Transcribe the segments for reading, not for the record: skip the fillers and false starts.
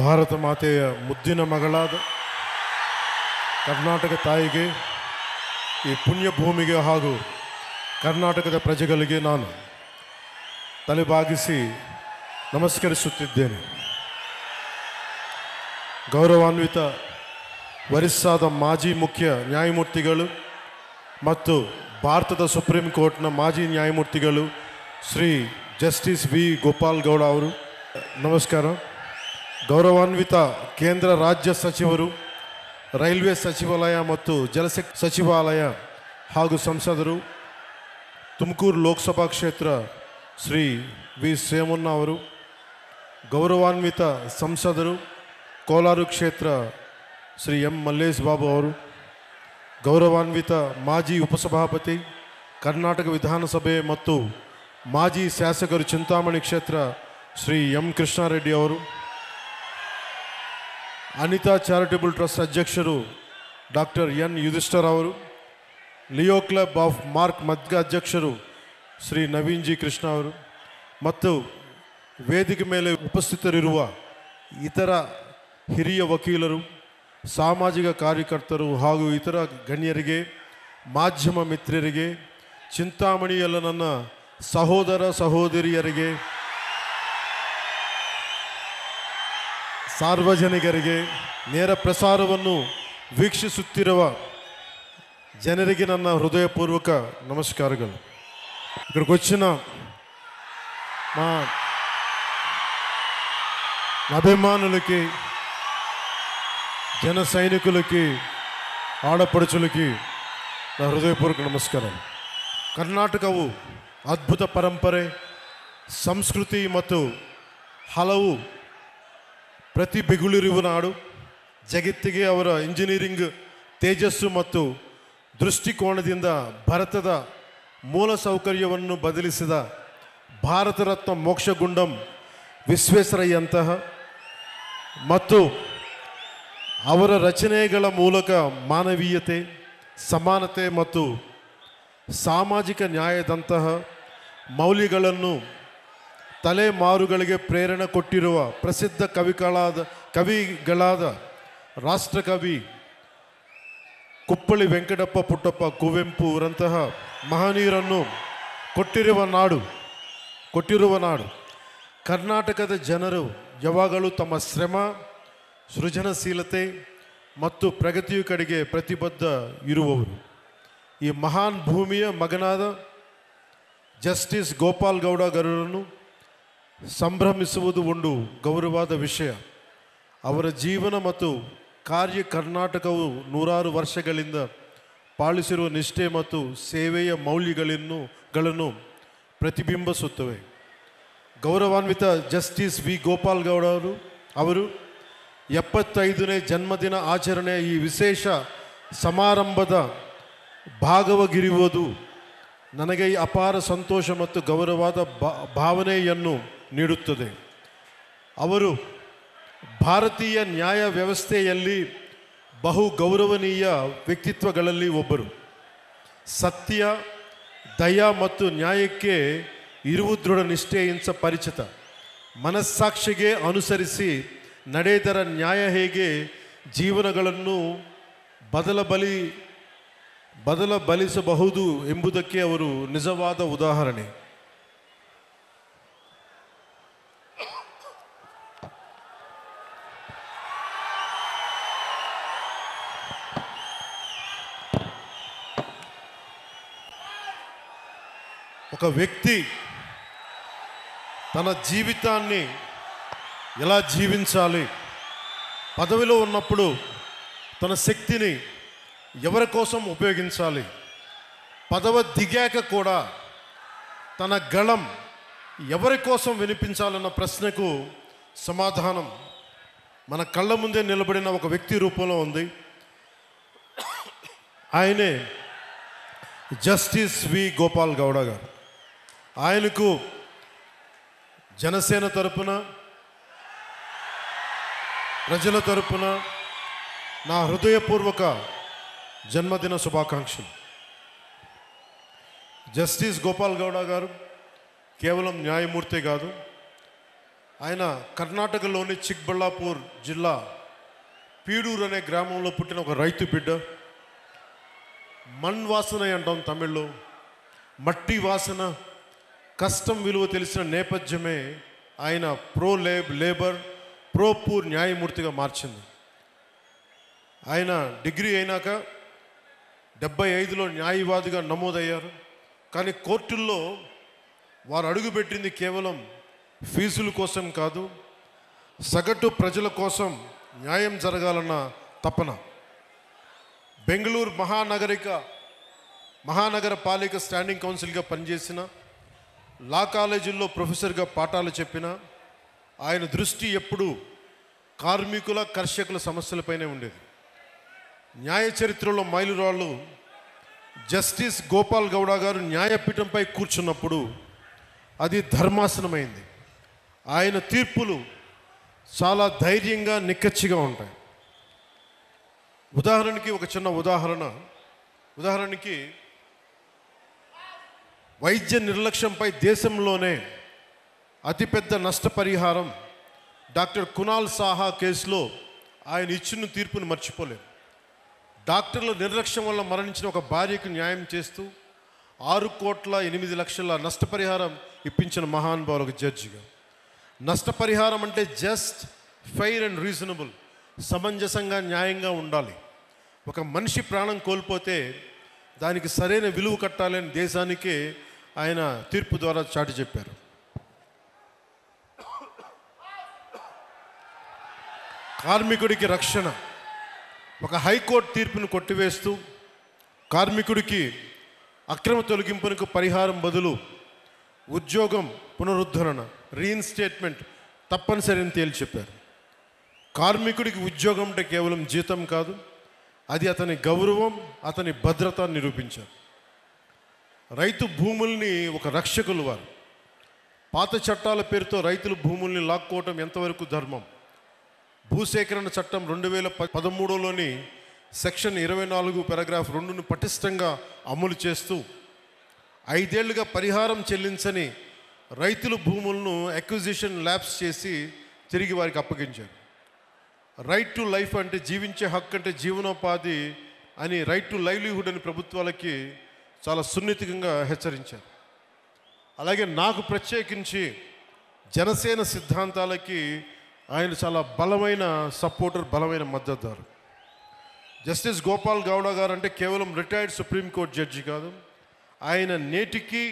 ಭಾರತ ಮಾತೆಯ ಮುದ್ದಿನ ಮಗಳಾದ ಕರ್ನಾಟಕ ತಾಯಿಗೆ, ಈ ಪುಣ್ಯ ಭೂಮಿಗೆ ಹಾಗೂ ಕರ್ನಾಟಕದ ಪ್ರಜೆಗಳಿಗೆ ನಾನು ತಲೆಬಾಗಿಸಿ ನಮಸ್ಕರಿಸುತ್ತಿದ್ದೇನೆ. ಗೌರವಾನ್ವಿತ ಒರಿಸ್ಸಾದ ಮಾಜಿ ಮುಖ್ಯ ನ್ಯಾಯಮೂರ್ತಿಗಳು ಮತ್ತು ಭಾರತದ ಸುಪ್ರೀಂ ಕೋರ್ಟ್ನ ಮಾಜಿ ನ್ಯಾಯಮೂರ್ತಿಗಳು ಶ್ರೀ ಜಸ್ಟಿಸ್ ವಿ ಗೋಪಾಲ್ ಗೌಡ ಅವರು, ನಮಸ್ಕಾರ. ಗೌರವಾನ್ವಿತ ಕೇಂದ್ರ ರಾಜ್ಯ ಸಚಿವರು, ರೈಲ್ವೆ ಸಚಿವಾಲಯ ಮತ್ತು ಜಲಶಕ್ತಿ ಸಚಿವಾಲಯ ಹಾಗೂ ಸಂಸದರು, ತುಮಕೂರು ಲೋಕಸಭಾ ಕ್ಷೇತ್ರ ಶ್ರೀ ವಿ ಸೋಮಣ್ಣ ಅವರು, ಗೌರವಾನ್ವಿತ ಸಂಸದರು, ಕೋಲಾರ ಕ್ಷೇತ್ರ ಶ್ರೀ ಎಂ ಮಲ್ಲೇಶ್ ಬಾಬು ಅವರು, ಗೌರವಾನ್ವಿತ ಮಾಜಿ ಉಪಸಭಾಪತಿ, ಕರ್ನಾಟಕ ವಿಧಾನಸಭೆ ಮತ್ತು ಮಾಜಿ ಶಾಸಕರು, ಚಿಂತಾಮಣಿ ಕ್ಷೇತ್ರ ಶ್ರೀ ಎಂ ಕೃಷ್ಣಾರೆಡ್ಡಿ ಅವರು, ಅನಿತಾ ಚಾರಿಟಬಲ್ ಟ್ರಸ್ಟ್ ಅಧ್ಯಕ್ಷರು ಡಾಕ್ಟರ್ ಎನ್ ಯುಧಿಷ್ಠರ್ ಅವರು, ಲಿಯೋ ಕ್ಲಬ್ ಆಫ್ ಮಾರ್ಕ್ ಮದ್ಗ ಅಧ್ಯಕ್ಷರು ಶ್ರೀ ನವೀನ್ ಜಿ ಕೃಷ್ಣ ಅವರು ಮತ್ತು ವೇದಿಕೆ ಮೇಲೆ ಉಪಸ್ಥಿತರಿರುವ ಇತರ ಹಿರಿಯ ವಕೀಲರು, ಸಾಮಾಜಿಕ ಕಾರ್ಯಕರ್ತರು ಹಾಗೂ ಇತರ ಗಣ್ಯರಿಗೆ, ಮಾಧ್ಯಮ ಮಿತ್ರರಿಗೆ, ಚಿಂತಾಮಣಿಯಲ್ಲ ನನ್ನ ಸಹೋದರ ಸಹೋದರಿಯರಿಗೆ, ಸಾರ್ವಜನಿಕರಿಗೆ, ನೇರ ಪ್ರಸಾರವನ್ನು ವೀಕ್ಷಿಸುತ್ತಿರುವ ಜನರಿಗೆ ನನ್ನ హృదయపూర్వక నమస్కారాలు. ఇక్కడికి వచ్చిన మా అభిమానులకి, జన సైనికులకి, ఆడపడుచులకి నా హృదయపూర్వక నమస్కారాలు. ಕರ್ನಾಟಕವು ಅದ್ಭುತ ಪರಂಪರೆ, ಸಂಸ್ಕೃತಿ ಮತ್ತು ಹಲವು ಪ್ರತಿಭೆಗಳಿರುವ ನಾಡು. ಜಗತ್ತಿಗೆ ಅವರ ಇಂಜಿನಿಯರಿಂಗ್ ತೇಜಸ್ಸು ಮತ್ತು ದೃಷ್ಟಿಕೋನದಿಂದ ಭಾರತದ ಮೂಲಸೌಕರ್ಯವನ್ನು ಬದಲಿಸಿದ ಭಾರತ ರತ್ನ ಮೋಕ್ಷಗುಂಡಂ ವಿಶ್ವೇಶ್ವರಯ್ಯಂತಹ ಮತ್ತು ಅವರ ರಚನೆಗಳ ಮೂಲಕ ಮಾನವೀಯತೆ, ಸಮಾನತೆ ಮತ್ತು ಸಾಮಾಜಿಕ ನ್ಯಾಯದಂತಹ ಮೌಲ್ಯಗಳನ್ನು ತಲೆಮಾರುಗಳಿಗೆ ಪ್ರೇರಣೆ ಕೊಟ್ಟಿರುವ ಪ್ರಸಿದ್ಧ ಕವಿಗಳಾದ ರಾಷ್ಟ್ರಕವಿ ಕುಪ್ಪಳಿ ವೆಂಕಟಪ್ಪ ಪುಟ್ಟಪ್ಪ ಕುವೆಂಪು ಅವರಂತಹ ಮಹನೀಯರನ್ನು ಕೊಟ್ಟಿರುವ ನಾಡು. ಕರ್ನಾಟಕದ ಜನರು ಯಾವಾಗಲೂ ತಮ್ಮ ಶ್ರಮ, ಸೃಜನಶೀಲತೆ ಮತ್ತು ಪ್ರಗತಿಯ ಕಡೆಗೆ ಪ್ರತಿಬದ್ಧ ಇರುವವರು. ಈ ಮಹಾನ್ ಭೂಮಿಯ ಮಗನಾದ ಜಸ್ಟಿಸ್ ಗೋಪಾಲ್ ಗೌಡ ಗೌಡರನ್ನು ಸಂಭ್ರಮಿಸುವುದು ಒಂದು ಗೌರವವಾದ ವಿಷಯ. ಅವರ ಜೀವನ ಮತ್ತು ಕಾರ್ಯ ಕರ್ನಾಟಕವು ನೂರಾರು ವರ್ಷಗಳಿಂದ ಪಾಲಿಸಿರುವ ನಿಷ್ಠೆ ಮತ್ತು ಸೇವೆಯ ಮೌಲ್ಯಗಳನ್ನು ಪ್ರತಿಬಿಂಬಿಸುತ್ತವೆ. ಗೌರವಾನ್ವಿತ ಜಸ್ಟಿಸ್ ವಿ ಗೋಪಾಲ್ ಗೌಡ ಅವರು 75ನೇ ಜನ್ಮದಿನ ಆಚರಣೆಯ ಈ ವಿಶೇಷ ಸಮಾರಂಭದ ಭಾಗವಾಗಿರುವುದು ನನಗೆ ಅಪಾರ ಸಂತೋಷ ಮತ್ತು ಗೌರವವಾದ ಭಾವನೆಯನ್ನು ನೀಡುತ್ತದೆ. ಅವರು ಭಾರತೀಯ ನ್ಯಾಯ ವ್ಯವಸ್ಥೆಯಲ್ಲಿ ಬಹು ಗೌರವನೀಯ ವ್ಯಕ್ತಿತ್ವಗಳಲ್ಲಿ ಒಬ್ಬರು. ಸತ್ಯ, ದಯ ಮತ್ತು ನ್ಯಾಯಕ್ಕೆ ಇರುವ ದೃಢ ನಿಷ್ಠೆಯಿಂದ ಪರಿಚಿತ. ಮನಸ್ಸಾಕ್ಷಿಗೆ ಅನುಸರಿಸಿ ನಡೆದರ ನ್ಯಾಯ ಹೇಗೆ ಜೀವನಗಳನ್ನು ಬದಲಿಸಬಹುದು ಎಂಬುದಕ್ಕೆ ಅವರು ನಿಜವಾದ ಉದಾಹರಣೆ. ఒక వ్యక్తి తన జీవితాన్ని ఎలా జీవించాలి, పదవిలో ఉన్నప్పుడు తన శక్తిని ఎవరి కోసం ఉపయోగించాలి, పదవి దిగాక కూడా తన గళం ఎవరి కోసం వినిపించాలన్న ప్రశ్నకు సమాధానం మన కళ్ళ ముందే నిలబడిన ఒక వ్యక్తి రూపంలో ఉంది. ఆయనే జస్టిస్ వి గోపాల్ గౌడ గారు. ఆయనకు జనసేన తరపున, ప్రజల తరపున నా హృదయపూర్వక జన్మదిన శుభాకాంక్షలు. జస్టిస్ గోపాల్ గౌడ గారు కేవలం న్యాయమూర్తి కాదు, ఆయన కర్ణాటకలోని చిక్బళ్ళాపూర్ జిల్లా పీడూరు అనే గ్రామంలో పుట్టిన ఒక రైతు బిడ్డ. మన్ వాసన అంటాం తమిళ్లో. మట్టి వాసన, కష్టం విలువ తెలిసిన నేపథ్యమే ఆయన లేబర్ ప్రో పూర్ న్యాయమూర్తిగా మార్చింది. ఆయన డిగ్రీ అయినాక 75లో న్యాయవాదిగా నమోదయ్యారు. కానీ కోర్టుల్లో వారు అడుగుపెట్టింది కేవలం ఫీజుల కోసం కాదు, సగటు ప్రజల కోసం న్యాయం జరగాలన్న తపన. బెంగళూరు మహానగర పాలిక స్టాండింగ్ కౌన్సిల్గా పనిచేసిన, లా కాలేజీల్లో ప్రొఫెసర్గా పాఠాలు చెప్పిన ఆయన దృష్టి ఎప్పుడూ కార్మికుల కర్షకుల సమస్యలపైనే ఉండేది. న్యాయ చరిత్రలో మైలురాళ్ళు జస్టిస్ గోపాల్ గౌడ గారు న్యాయపీఠంపై కూర్చున్నప్పుడు అది ధర్మాసనమైంది. ఆయన తీర్పులు చాలా ధైర్యంగా నిక్కచ్చిగా ఉంటాయి. ఉదాహరణకి ఒక చిన్న ఉదాహరణకి వైద్య నిర్లక్ష్యంపై దేశంలోనే అతిపెద్ద నష్టపరిహారం డాక్టర్ కునాల్ సాహా కేసులో ఆయన ఇచ్చిన తీర్పును మర్చిపోలేము. డాక్టర్ల నిర్లక్ష్యం వల్ల మరణించిన ఒక భార్యకు న్యాయం చేస్తూ 6,08,00,000 నష్టపరిహారం ఇప్పించిన మహానుభావులు ఒక జడ్జిగా. నష్టపరిహారం అంటే జస్ట్, ఫెయిర్ అండ్ రీజనబుల్, సమంజసంగా న్యాయంగా ఉండాలి. ఒక మనిషి ప్రాణం కోల్పోతే దానికి సరైన విలువ కట్టాలని దేశానికే ఆయన తీర్పు ద్వారా చాటి చెప్పారు. కార్మికుడికి రక్షణ, ఒక హైకోర్టు తీర్పును కొట్టివేస్తూ కార్మికుడికి అక్రమ తొలగింపునకు పరిహారం బదులు ఉద్యోగం పునరుద్ధరణ, రీఇన్స్టేట్మెంట్ తప్పనిసరి అని తేల్చి చెప్పారు. కార్మికుడికి ఉద్యోగం అంటే కేవలం జీతం కాదు, అది అతని గౌరవం, అతని భద్రత నిరూపించారు. రైతు భూముల్ని ఒక రక్షకులు వారు. పాత చట్టాల పేరుతో రైతుల భూముల్ని లాక్కోవటం ఎంతవరకు ధర్మం? భూసేకరణ చట్టం 2013లోని సెక్షన్ 24 పారాగ్రాఫ్ 2ను పటిష్టంగా అమలు చేస్తూ 5 ఏళ్లుగా పరిహారం చెల్లించని రైతుల భూములను అక్విజిషన్ ల్యాప్స్ చేసి తిరిగి వారికి అప్పగించారు. రైట్ టు లైఫ్ అంటే జీవించే హక్కు అంటే జీవనోపాధి అని, రైట్ టు లైవ్లీహుడ్ అని ప్రభుత్వాలకి చాలా సున్నితంగా హెచ్చరించారు. అలాగే నాకు ప్రత్యేకించి జనసేన సిద్ధాంతాలకి ఆయన చాలా బలమైన సపోర్టర్, బలమైన మద్దతుదారు. జస్టిస్ గోపాల్ గౌడ గారు అంటే కేవలం రిటైర్డ్ సుప్రీంకోర్టు జడ్జి కాదు, ఆయన నేటికి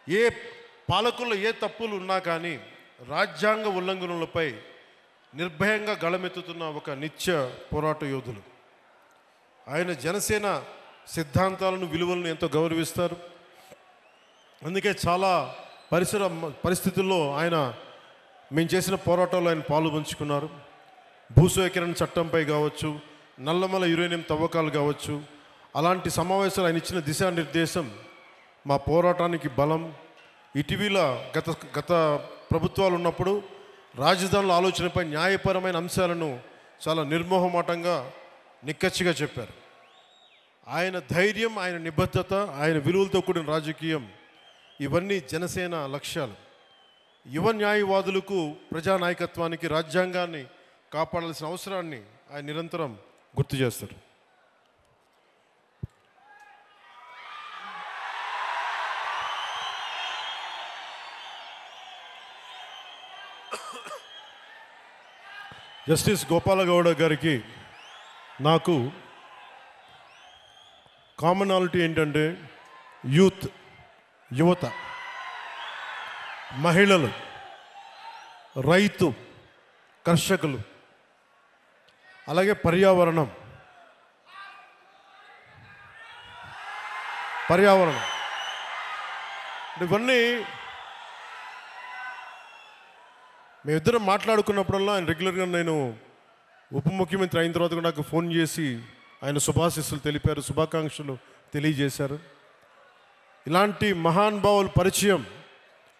ఏ పాలకుల్లో ఏ తప్పులు ఉన్నా కానీ రాజ్యాంగ ఉల్లంఘనలపై నిర్భయంగా గళమెత్తుతున్న ఒక నిత్య పోరాట యోధులు. ఆయన జనసేన సిద్ధాంతాలను, విలువలను ఎంతో గౌరవిస్తారు. అందుకే చాలా పరిస్థితుల్లో మేము చేసిన పోరాటంలో ఆయన పాలు పంచుకున్నారు. భూసేకరణ చట్టంపై కావచ్చు, నల్లమల యురేనియం తవ్వకాలు కావచ్చు, అలాంటి సమావేశాలు ఆయన ఇచ్చిన దిశానిర్దేశం మా పోరాటానికి బలం. ఇటీవల గత ప్రభుత్వాలు ఉన్నప్పుడు రాజధానుల ఆలోచనపై న్యాయపరమైన అంశాలను చాలా నిర్మోహమాటంగా నిక్కచ్చిగా చెప్పారు. ఆయన ధైర్యం, ఆయన నిబద్ధత, ఆయన విలువలతో కూడిన రాజకీయం, ఇవన్నీ జనసేన లక్ష్యాలు. యువ న్యాయవాదులకు, ప్రజానాయకత్వానికి, రాజ్యాంగాన్ని కాపాడాల్సిన అవసరాన్ని ఆయన నిరంతరం గుర్తు చేస్తారు. జస్టిస్ గోపాలగౌడ గారికి నాకు కామనాలిటీ ఏంటంటే యువత, మహిళలు, రైతు, కర్షకులు, అలాగే పర్యావరణం ఇవన్నీ మేమిద్దరం మాట్లాడుకున్నప్పుడల్లా ఆయన రెగ్యులర్గా, నేను ఉప ముఖ్యమంత్రి అయిన తర్వాత కూడా నాకు ఫోన్ చేసి ఆయన శుభాశీస్సులు తెలిపారు, శుభాకాంక్షలు తెలియజేశారు. ఇలాంటి మహానుభావుల పరిచయం,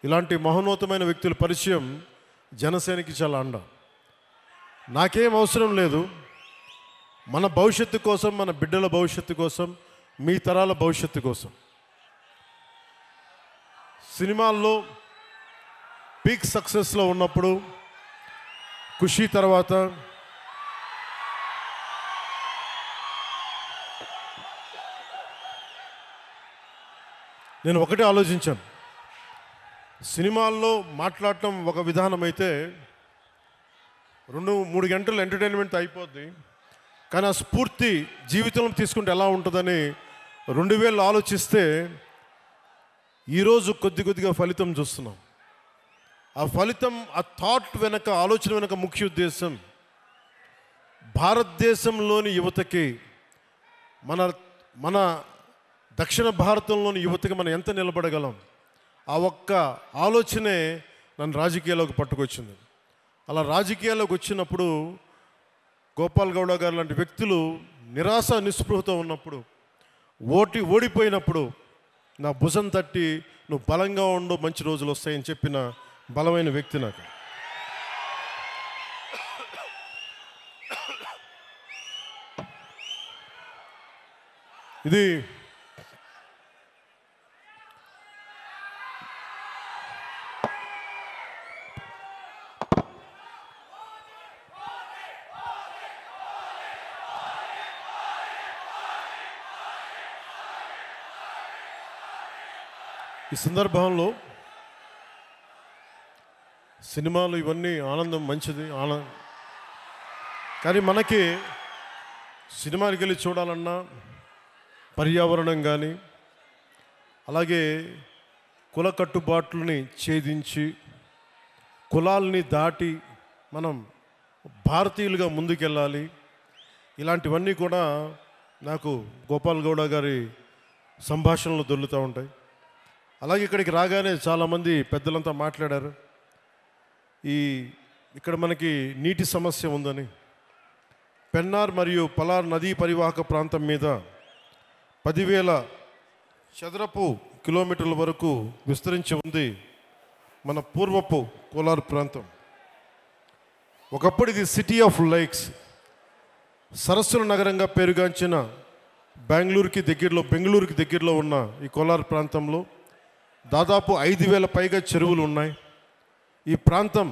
ఇలాంటి మహోన్నతమైన వ్యక్తుల పరిచయం జనసేనకి చాలా అండ. నాకేం అవసరం లేదు, మన భవిష్యత్తు కోసం, మన బిడ్డల భవిష్యత్తు కోసం, మీ తరాల భవిష్యత్తు కోసం. సినిమాల్లో బిగ్ సక్సెస్లో ఉన్నప్పుడు, ఖుషీ తర్వాత నేను ఒకటే ఆలోచించాను. సినిమాల్లో మాట్లాడటం ఒక విధానం అయితే 2-3 గంటలు ఎంటర్టైన్మెంట్ అయిపోద్ది. కానీ ఆ స్ఫూర్తి జీవితంలో తీసుకుంటే ఎలా ఉంటుందని 2000 ఆలోచిస్తే ఈరోజు కొద్దిగా ఫలితం చూస్తున్నాం. ఆ ఫలితం, ఆ థాట్ వెనక, ఆలోచన వెనక ముఖ్య ఉద్దేశం భారతదేశంలోని యువతకి, మన దక్షిణ భారతంలోని యువతకి మనం ఎంత నిలబడగలం, ఆ ఒక్క ఆలోచనే నన్ను రాజకీయాల్లోకి పట్టుకొచ్చింది. అలా రాజకీయాల్లోకి వచ్చినప్పుడు గోపాల్ గౌడ గారు లాంటి వ్యక్తులు నిరాశ నిస్పృహతో ఉన్నప్పుడు, ఓడిపోయినప్పుడు నా భుజం తట్టి నువ్వు బలంగా ఉండు, మంచి రోజులు వస్తాయని చెప్పిన బలమైన వ్యక్తి నాకు. ఇది ఈ సందర్భంలో సినిమాలు ఇవన్నీ ఆనందం మంచిది, కానీ మనకి సినిమాకి వెళ్ళి చూడాలన్నా పర్యావరణం కానీ, అలాగే కుల కట్టుబాట్లని ఛేదించి కులాల్ని దాటి మనం భారతీయులుగా ముందుకెళ్ళాలి. ఇలాంటివన్నీ కూడా నాకు గోపాల్ గౌడ గారి సంభాషణలు దొరుకుతూ ఉంటాయి. అలాగే ఇక్కడికి రాగానే చాలామంది పెద్దలంతా మాట్లాడారు, ఇక్కడ మనకి నీటి సమస్య ఉందని. పెన్నార్ మరియు పలార్ నదీ పరివాహక ప్రాంతం మీద 10,000 చదరపు కిలోమీటర్ల వరకు విస్తరించి ఉంది మన పూర్వపు కోలార్ ప్రాంతం. ఒకప్పుడు ఇది సిటీ ఆఫ్ లేక్స్, సరస్సుల నగరంగా పేరుగాంచిన బెంగళూరుకి దగ్గరలో ఉన్న ఈ కోలార్ ప్రాంతంలో దాదాపు 5,000 పైగా చెరువులు ఉన్నాయి. ఈ ప్రాంతం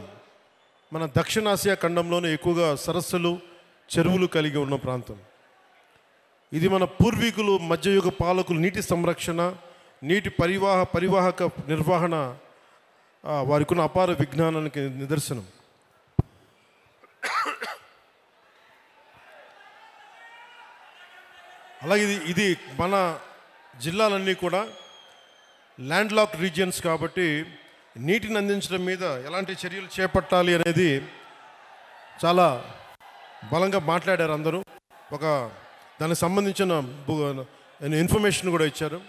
మన దక్షిణాసియా ఖండంలోనే ఎక్కువగా సరస్సులు, చెరువులు కలిగి ఉన్న ప్రాంతం. ఇది మన పూర్వీకులు, మధ్యయుగ పాలకులు నీటి సంరక్షణ, నీటి పరివాహక నిర్వహణ వారికి ఉన్న అపార విజ్ఞానానికి నిదర్శనం. అలాగే ఇది మన జిల్లాలన్నీ కూడా ల్యాండ్ లాక్ రీజియన్స్ కాబట్టి నీటిని అందించడం మీద ఎలాంటి చర్యలు చేపట్టాలి అనేది చాలా బలంగా మాట్లాడారు అందరూ. దానికి సంబంధించిన ఇన్ఫర్మేషన్ కూడా ఇచ్చారు.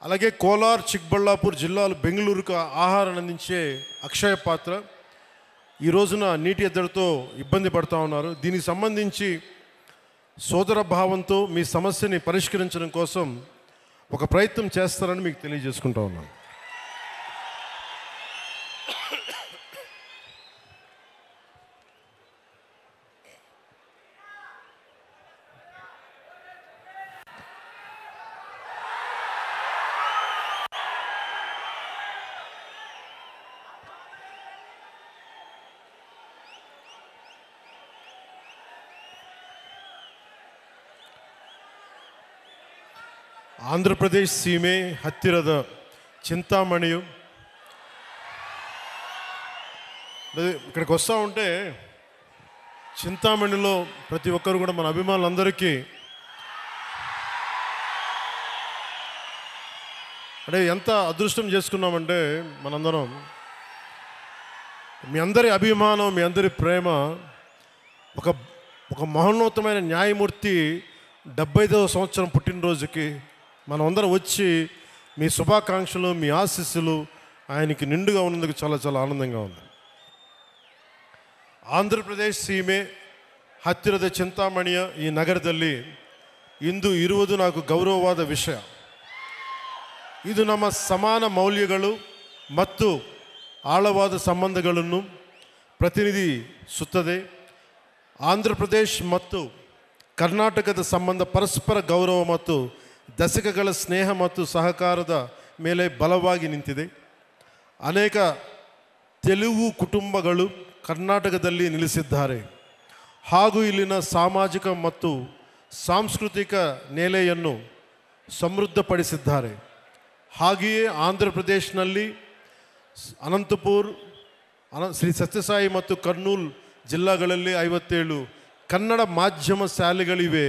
అలాగే కోలార్, చిక్బళ్ళాపూర్ జిల్లాలు బెంగళూరుకు ఆహారాన్ని అందించే అక్షయ పాత్ర ఈ రోజున నీటి ఎద్దడితో ఇబ్బంది పడుతూ ఉన్నారు. దీనికి సంబంధించి సోదర భావంతో మీ సమస్యని పరిష్కరించడం కోసం ఒక ప్రయత్నం చేస్తారని మీకు తెలియజేసుకుంటా ఉన్నాను. ಆಂಧ್ರಪ್ರದೇಶ ಸೀಮೆ ಹತ್ತಿರದ చింతామణి ఇక్కడికి వస్తూ ఉంటే చింతామణిలో ప్రతి ఒక్కరు కూడా మన అభిమానులందరికీ అంటే ఎంత అదృష్టం చేసుకున్నామంటే మనందరం మీ అందరి అభిమానం, మీ అందరి ప్రేమ ఒక మహోన్నతమైన న్యాయమూర్తి 75వ సంవత్సరం పుట్టినరోజుకి మనం అందరం వచ్చి మీ శుభాకాంక్షలు, మీ ఆశీస్సులు ఆయనకి నిండుగా ఉన్నందుకు చాలా చాలా ఆనందంగా ఉంది. ಆಂಧ್ರಪ್ರದೇಶ ಸೀಮೆ ಹತ್ತಿರದ చింతామಣಿಯ ಈ ನಗರದಲ್ಲಿ ಇಂದು ಇರುವುದು నాకు ಗೌರವವಾದ ವಿಷಯ. ಇದು ನಮ್ಮ ಸಮಾನ ಮೌಲ್ಯಗಳು ಮತ್ತು ಆಳವಾದ ಸಂಬಂಧಗಳನ್ನು ಪ್ರತಿನಿಧಿಸುತ್ತದೆ. ಆಂಧ್ರಪ್ರದೇಶ ಮತ್ತು ಕರ್ನಾಟಕದ ಸಂಬಂಧ ಪರಸ್ಪರ ಗೌರವ ಮತ್ತು ದಶಕಗಳ ಸ್ನೇಹ ಮತ್ತು ಸಹಕಾರದ ಮೇಲೆ ಬಲವಾಗಿ ನಿಂತಿದೆ. ಅನೇಕ ತೆಲುಗು ಕುಟುಂಬಗಳು ಕರ್ನಾಟಕದಲ್ಲಿ ನೆಲೆಸಿದ್ದಾರೆ ಹಾಗೂ ಇಲ್ಲಿನ ಸಾಮಾಜಿಕ ಮತ್ತು ಸಾಂಸ್ಕೃತಿಕ ನೆಲೆಯನ್ನು ಸಮೃದ್ಧಪಡಿಸಿದ್ದಾರೆ. ಹಾಗೆಯೇ ಆಂಧ್ರ ಪ್ರದೇಶನಲ್ಲಿ ಅನಂತಪುರ, ಶ್ರೀ ಸತ್ಯಸಾಯಿ ಮತ್ತು ಕರ್ನೂಲ್ ಜಿಲ್ಲೆಗಳಲ್ಲಿ 57 ಕನ್ನಡ ಮಾಧ್ಯಮ ಶಾಲೆಗಳಿವೆ.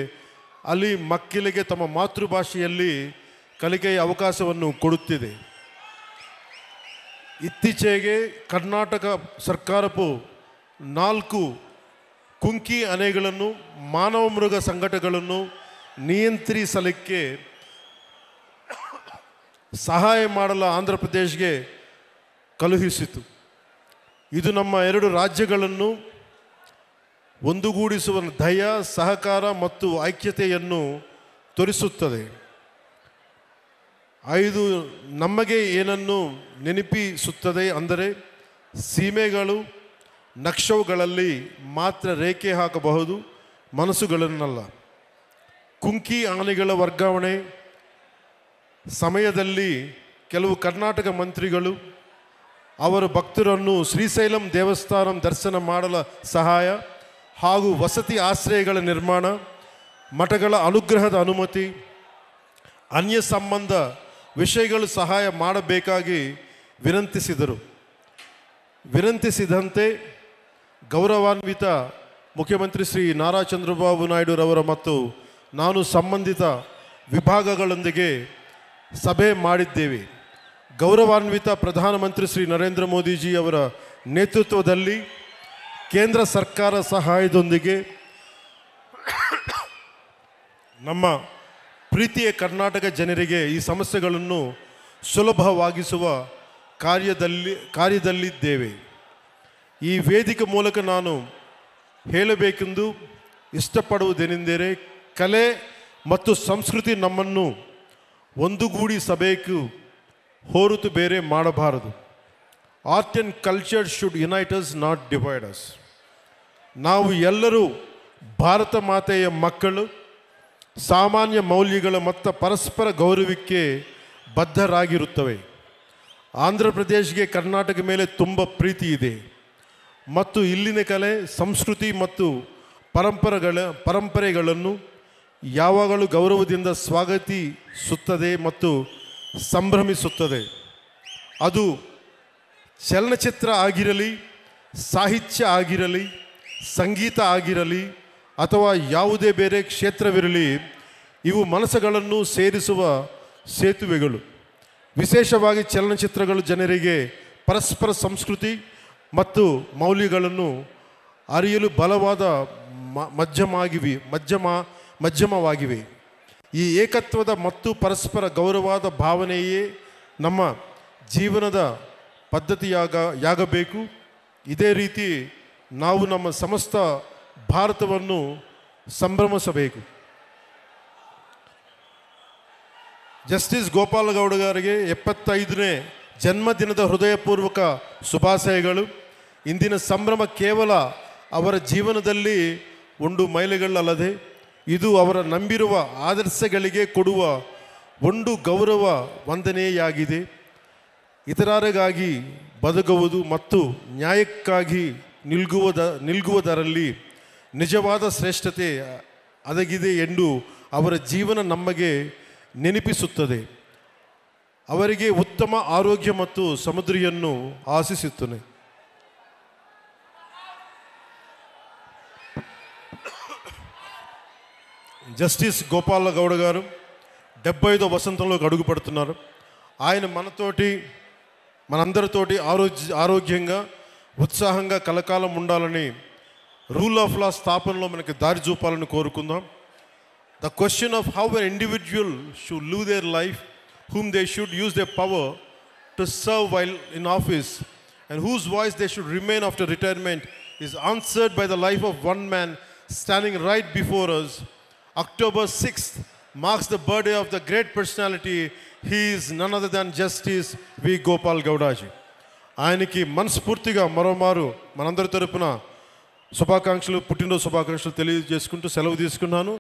ಅಲ್ಲಿ ಮಕ್ಕಳಿಗೆ ತಮ್ಮ ಮಾತೃಭಾಷೆಯಲ್ಲಿ ಕಲಿಕೆಯ ಅವಕಾಶವನ್ನು ಕೊಡುತ್ತಿದೆ. ಇತ್ತೀಚೆಗೆ ಕರ್ನಾಟಕ ಸರ್ಕಾರವು 4 ಕುಂಕಿ ಆನೆಗಳನ್ನು ಮಾನವ ಮೃಗ ಸಂಘಟನೆಗಳನ್ನು ನಿಯಂತ್ರಿಸಲಿಕ್ಕೆ ಸಹಾಯ ಮಾಡಲು ಆಂಧ್ರ ಪ್ರದೇಶಗೆ ಕಳುಹಿಸಿತು. ಇದು ನಮ್ಮ 2 ರಾಜ್ಯಗಳನ್ನು ಒಂದುಗೂಡಿಸುವ ದಯ, ಸಹಕಾರ ಮತ್ತು ಐಕ್ಯತೆಯನ್ನು ತೋರಿಸುತ್ತದೆ. 5 ನಮಗೆ ಏನನ್ನು ನೆನಪಿಸುತ್ತದೆ ಅಂದರೆ ಸೀಮೆಗಳು ನಕ್ಷವುಗಳಲ್ಲಿ ಮಾತ್ರ ರೇಖೆ ಹಾಕಬಹುದು, ಮನಸ್ಸುಗಳನ್ನಲ್ಲ. ಕುಂಕಿ ಆನೆಗಳ ವರ್ಗಾವಣೆ ಸಮಯದಲ್ಲಿ ಕೆಲವು ಕರ್ನಾಟಕ ಮಂತ್ರಿಗಳು ಅವರ ಭಕ್ತರನ್ನು ಶ್ರೀಶೈಲಂ ದೇವಸ್ಥಾನ ದರ್ಶನ ಮಾಡಲು ಸಹಾಯ ಹಾಗೂ ವಸತಿ ಆಶ್ರಯಗಳ ನಿರ್ಮಾಣ, ಮಠಗಳ ಅನುಗ್ರಹದ ಅನುಮತಿ, ಅನ್ಯ ಸಂಬಂಧ ವಿಷಯಗಳು ಸಹಾಯ ಮಾಡಬೇಕಾಗಿ ವಿನಂತಿಸಿದಂತೆ ಗೌರವಾನ್ವಿತ ಮುಖ್ಯಮಂತ್ರಿ ಶ್ರೀ ನಾರಾ ಚಂದ್ರಬಾಬು ನಾಯ್ಡುರವರ ಮತ್ತು ನಾನು ಸಂಬಂಧಿತ ವಿಭಾಗಗಳೊಂದಿಗೆ ಸಭೆ ಮಾಡಿದ್ದೇವೆ. ಗೌರವಾನ್ವಿತ ಪ್ರಧಾನಮಂತ್ರಿ ಶ್ರೀ ನರೇಂದ್ರ ಮೋದಿಜಿ ಅವರ ನೇತೃತ್ವದಲ್ಲಿ ಕೇಂದ್ರ ಸರ್ಕಾರ ಸಹಾಯದೊಂದಿಗೆ ನಮ್ಮ ಪ್ರೀತಿಯ ಕರ್ನಾಟಕ ಜನರಿಗೆ ಈ ಸಮಸ್ಯೆಗಳನ್ನು ಸುಲಭವಾಗಿಸುವ ಕಾರ್ಯದಲ್ಲಿದ್ದೇವೆ. ಈ ವೇದಿಕೆ ಮೂಲಕ ನಾನು ಹೇಳಬೇಕೆಂದು ಇಷ್ಟಪಡುವುದೇನೆಂದರೆ ಕಲೆ ಮತ್ತು ಸಂಸ್ಕೃತಿ ನಮ್ಮನ್ನು ಒಂದುಗೂಡಿಸಬೇಕು, ಹೊರತು ಬೇರೆ ಮಾಡಬಾರದು. Art and culture should unite us, not divide us. ನಾವು ಎಲ್ಲರೂ ಭಾರತ ಮಾತೆಯ ಮಕ್ಕಳು, ಸಾಮಾನ್ಯ ಮೌಲ್ಯಗಳ ಮತ್ತು ಪರಸ್ಪರ ಗೌರವಕ್ಕೆ ಬದ್ಧರಾಗಿರುತ್ತವೆ. ಆಂಧ್ರ ಪ್ರದೇಶಕ್ಕೆ ಕರ್ನಾಟಕ ಮೇಲೆ ತುಂಬ ಪ್ರೀತಿ ಇದೆ ಮತ್ತು ಇಲ್ಲಿನ ಕಲೆ, ಸಂಸ್ಕೃತಿ ಮತ್ತು ಪರಂಪರೆಗಳನ್ನು ಯಾವಾಗಲೂ ಗೌರವದಿಂದ ಸ್ವಾಗತಿಸುತ್ತದೆ ಮತ್ತು ಸಂಭ್ರಮಿಸುತ್ತದೆ. ಅದು ಚಲನಚಿತ್ರ ಆಗಿರಲಿ, ಸಾಹಿತ್ಯ ಆಗಿರಲಿ, ಸಂಗೀತ ಆಗಿರಲಿ ಅಥವಾ ಯಾವುದೇ ಬೇರೆ ಕ್ಷೇತ್ರವಿರಲಿ, ಇವು ಮನಸ್ಸುಗಳನ್ನು ಸೇರಿಸುವ ಸೇತುವೆಗಳು. ವಿಶೇಷವಾಗಿ ಚಲನಚಿತ್ರಗಳು ಜನರಿಗೆ ಪರಸ್ಪರ ಸಂಸ್ಕೃತಿ ಮತ್ತು ಮೌಲ್ಯಗಳನ್ನು ಅರಿಯಲು ಬಲವಾದ ಮಾಧ್ಯಮವಾಗಿವೆ. ಈ ಏಕತ್ವದ ಮತ್ತು ಪರಸ್ಪರ ಗೌರವದ ಭಾವನೆಯೇ ನಮ್ಮ ಜೀವನದ ಪದ್ಧತಿಯಾಗಬೇಕು. ಇದೇ ರೀತಿ ನಾವು ನಮ್ಮ ಸಮಸ್ತ ಭಾರತವನ್ನು ಸಂಭ್ರಮಿಸಬೇಕು. ಜಸ್ಟಿಸ್ ಗೋಪಾಲಗೌಡ ಅವರಿಗೆ 75ನೇ ಜನ್ಮದಿನದ ಹೃದಯಪೂರ್ವಕ ಶುಭಾಶಯಗಳು. ಇಂದಿನ ಸಂಭ್ರಮ ಕೇವಲ ಅವರ ಜೀವನದಲ್ಲಿ ಒಂದು ಮೈಲಿಗಲ್ಲದೆ ಇದು ಅವರ ನಂಬಿರುವ ಆದರ್ಶಗಳಿಗೆ ಕೊಡುವ ಒಂದು ಗೌರವ ವಂದನೆಯಾಗಿದೆ. ಇತರರಿಗಾಗಿ ಬದುಕುವುದು ಮತ್ತು ನ್ಯಾಯಕ್ಕಾಗಿ ನಿಲ್ಲುವುದರಲ್ಲಿ ನಿಜವಾದ ಶ್ರೇಷ್ಠತೆ ಅಡಗಿದೆ ಎಂದು ಅವರ ಜೀವನ ನಮಗೆ ನೆನಪಿಸುತ್ತದೆ. ಅವರಿಗೆ ಉತ್ತಮ ಆರೋಗ್ಯ ಮತ್ತು ಸಮೃದ್ಧಿಯನ್ನು ಆಶಿಸುತ್ತೇನೆ. జస్టిస్ గోపాలగౌడ గారు 75వ వసంతంలోకి అడుగుపడుతున్నారు. ఆయన మనతోటి మనందరితోటి ఆరోగ్యంగా ఉత్సాహంగా కలకాలం ఉండాలని రూల్ ఆఫ్ లా స్థాపనలో మనకి దారి చూపాలని కోరుకుందాం. The question of how an individual should live their life, whom they should use their power to serve while in office, and whose voice they should remain after retirement is answered by the life of one man standing right before us. October 6th marks the birthday of the great personality. He is none other than Justice V. Gopal Gowdaji. ఆయనకి మనస్ఫూర్తిగా మరోమారు మనందరి తరపున శుభాకాంక్షలు, పుట్టినరోజు శుభాకాంక్షలు తెలియజేసుకుంటూ సెలవు తీసుకున్నాను.